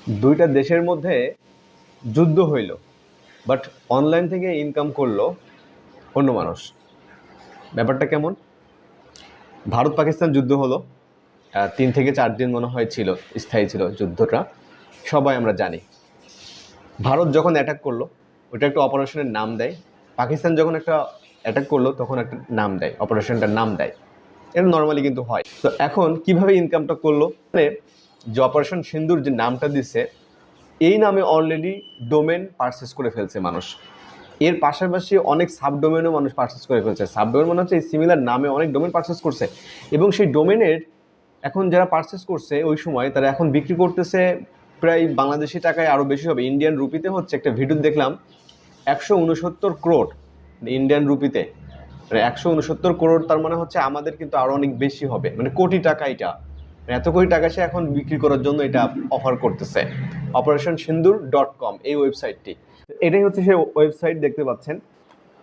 দুইটা দেশের মধ্যে যুদ্ধ হইল, বাট অনলাইন থেকে ইনকাম করলো অন্য মানুষ। ব্যাপারটা কেমন? ভারত পাকিস্তান যুদ্ধ হলো, 3 থেকে 4 দিন মনে হয় ছিল, স্থায়ী ছিল যুদ্ধটা, সবাই আমরা জানি। ভারত যখন অ্যাটাক করলো, ওটা একটা অপারেশনের নাম দেয়। পাকিস্তান যখন একটা অ্যাটাক করলো তখন একটা নাম দেয়, অপারেশনটার নাম দেয়। এটা নর্মালি কিন্তু হয়। তো এখন কিভাবে ইনকামটা করলো, মানে যে অপারেশন সিন্দুর যে নামটা দিচ্ছে, এই নামে অলরেডি ডোমেন পারচেস করে ফেলছে মানুষ। এর পাশাপাশি অনেক সাবডোমেনও মানুষ পারচেস করে ফেলছে। সাবডোমেন মনে হচ্ছে এই সিমিলার নামে অনেক ডোমেন পারচেস করছে, এবং সেই ডোমেনের এখন যারা পারচেস করছে ওই সময় তারা এখন বিক্রি করতেছে প্রায় বাংলাদেশি টাকায় আরও বেশি হবে, ইন্ডিয়ান রুপিতে হচ্ছে। একটা ভিডিও দেখলাম 169 crore ইন্ডিয়ান রুপিতে, মানে 169 crore, তার মানে হচ্ছে আমাদের কিন্তু আরও অনেক বেশি হবে, মানে কোটি টাকা। এটা এত কোটি টাকা সে এখন বিক্রি করার জন্য এটা অফার করতেছে। অপারেশনসিন্দুর.com এই ওয়েবসাইটটি, এটাই হচ্ছে সেই ওয়েবসাইট দেখতে পাচ্ছেন,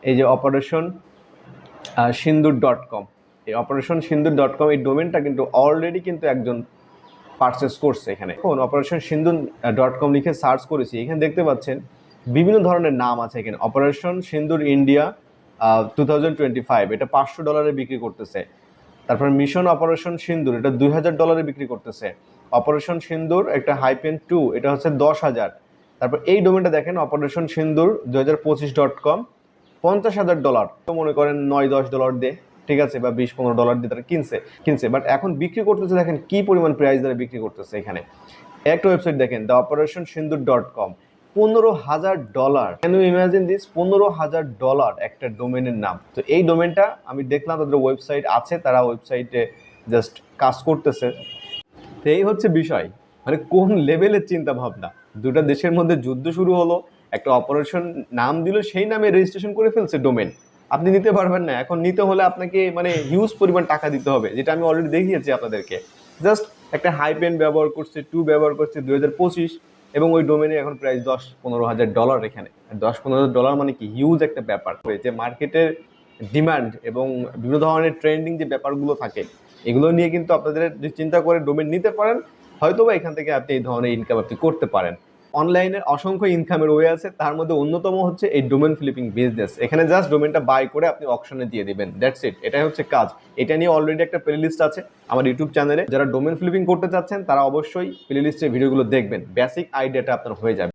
এই যে অপারেশনসিন্দুর.com। এই অপারেশনসিন্দুর.com এই ডোমেনটা কিন্তু অলরেডি কিন্তু একজন পারচেস করছে। এখানে এখন অপারেশনসিন্দুর.com লিখে সার্চ করেছি, এখানে দেখতে পাচ্ছেন বিভিন্ন ধরনের নাম আছে। এখানে অপারেশন সিন্দুর ইন্ডিয়া 2025, এটা $500 বিক্রি করতেছে। তারপর মিশন অপারেশন সিন্দুর, এটা $2000 বিক্রি করতেছে। অপারেশন সিন্দুর একটা -2, এটা হচ্ছে 10,000। তারপর এই ডোমেনটা দেখেন অপারেশন সিন্দুর 2025.com, $50,000। তো মনে করেন $9-10 দিয়ে, ঠিক আছে, বা $20-15 দিয়ে তারা কিনছে, বাট এখন বিক্রি করতেছে দেখেন কি পরিমাণ প্রাইস দ্বারা বিক্রি করতেছে। এখানে একটা ওয়েবসাইট দেখেন, দ্য অপারেশনসিন্দুর.com, $15,000। Can you imagine this? $15,000 একটা ডোমেনের নাম। তো এই ডোমেনটা আমি দেখলাম তাদের ওয়েবসাইট আছে, তারা ওয়েবসাইটে জাস্ট কাজ করতেছে। তো এই হচ্ছে বিষয়, মানে কোন লেভেলের চিন্তা ভাবনা। দুটা দেশের মধ্যে যুদ্ধ শুরু হলো, একটা অপারেশন নাম দিল, সেই নামে রেজিস্ট্রেশন করে ফেলছে ডোমেন। আপনি নিতে পারবেন না। এখন নিতে হলে আপনাকে মানে হিউজ পরিমাণ টাকা দিতে হবে, যেটা আমি অলরেডি দেখিয়েছি আপনাদেরকে। জাস্ট একটা হাইপেন ব্যবহার করছে, ব্যবহার করছে 2025, এবং ওই ডোমেনে এখন প্রাইস $10-15 হাজার। এখানে $10-15 মানে কি হিউজ একটা ব্যাপার। যে মার্কেটের ডিমান্ড এবং বিভিন্ন ধরনের ট্রেন্ডিং যে ব্যাপারগুলো থাকে, এগুলো নিয়ে কিন্তু আপনাদের যদি চিন্তা করে ডোমেন নিতে পারেন, হয়তোবা এখান থেকে আপনি এই ধরনের ইনকাম আপনি করতে পারেন। অনলাইনে অসংখ্য ইনকামের ওয়ে আছে, তার মধ্যে অন্যতম হচ্ছে এই ডোমেন ফ্লিপিং বিজনেস। এখানে জাস্ট ডোমেনটা বাই করে আপনি অকশনে দিয়ে দিবেন, দ্যাটস ইট। এটাই হচ্ছে কাজ। এটা নিয়ে অলরেডি একটা প্লেলিস্ট আছে আমার ইউটিউব চ্যানেলে। যারা ডোমেন ফ্লিপিং করতে চাচ্ছেন তারা অবশ্যই প্লেলিস্টের ভিডিওগুলো দেখবেন, বেসিক আইডিয়াটা আপনার হয়ে যাবে।